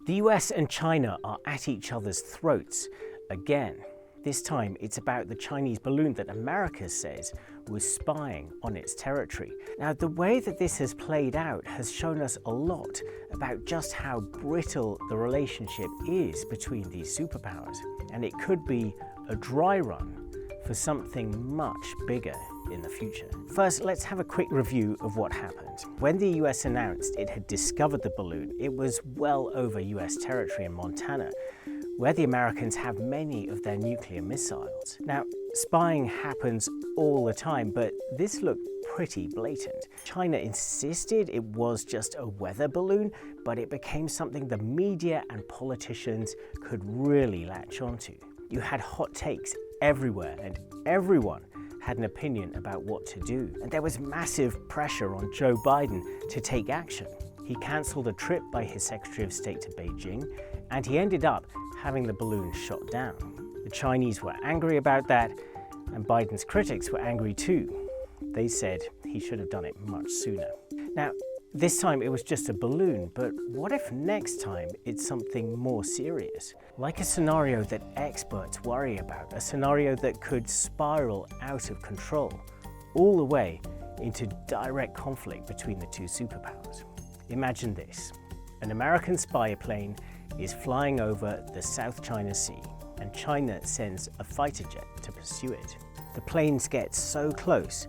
The US and China are at each other's throats again. This time it's about the Chinese balloon that America says was spying on its territory. Now, the way that this has played out has shown us a lot about just how brittle the relationship is between these superpowers. And it could be a dry run for something much bigger in the future. First, let's have a quick review of what happened. When the US announced it had discovered the balloon, it was well over US territory in Montana, where the Americans have many of their nuclear missiles. Now, spying happens all the time, but this looked pretty blatant. China insisted it was just a weather balloon, but it became something the media and politicians could really latch onto. You had hot takes everywhere, and everyone had an opinion about what to do. And there was massive pressure on Joe Biden to take action. He cancelled a trip by his Secretary of State to Beijing, and he ended up having the balloon shot down. The Chinese were angry about that, and Biden's critics were angry too. They said he should have done it much sooner. Now, this time it was just a balloon, but what if next time it's something more serious? Like a scenario that experts worry about, a scenario that could spiral out of control, all the way into direct conflict between the two superpowers. Imagine this. An American spy plane is flying over the South China Sea, and China sends a fighter jet to pursue it. The planes get so close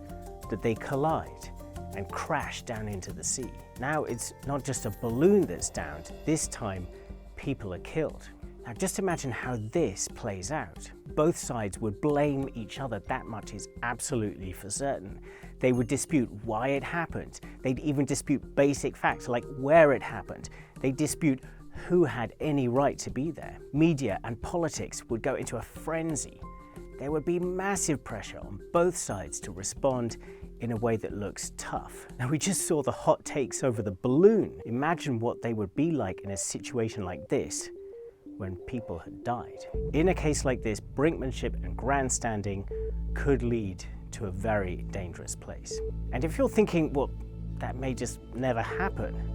that they collide and crash down into the sea. Now it's not just a balloon that's downed, this time people are killed. Now just imagine how this plays out. Both sides would blame each other, that much is absolutely for certain. They would dispute why it happened. They'd even dispute basic facts like where it happened. They'd dispute who had any right to be there. Media and politics would go into a frenzy. There would be massive pressure on both sides to respond in a way that looks tough. Now, we just saw the hot takes over the balloon. Imagine what they would be like in a situation like this when people had died. In a case like this, brinkmanship and grandstanding could lead to a very dangerous place. And if you're thinking, well, that may just never happen,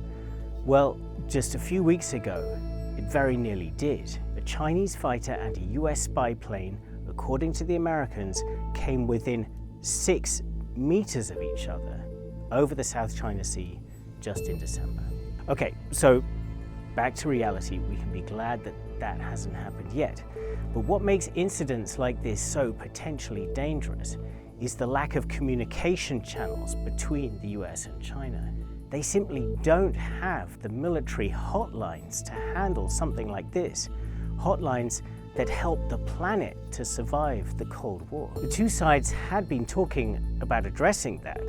well, just a few weeks ago, it very nearly did. A Chinese fighter and a US spy plane, according to the Americans, came within 6 meters of each other over the South China Sea just in December. Okay, so back to reality. We can be glad that that hasn't happened yet. But what makes incidents like this so potentially dangerous is the lack of communication channels between the US and China. They simply don't have the military hotlines to handle something like this. Hotlines that helped the planet to survive the Cold War. The two sides had been talking about addressing that,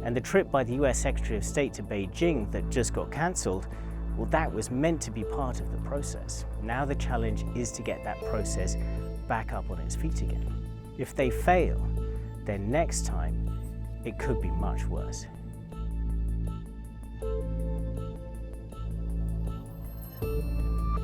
and the trip by the US Secretary of State to Beijing that just got cancelled, well, that was meant to be part of the process. Now the challenge is to get that process back up on its feet again. If they fail, then next time it could be much worse.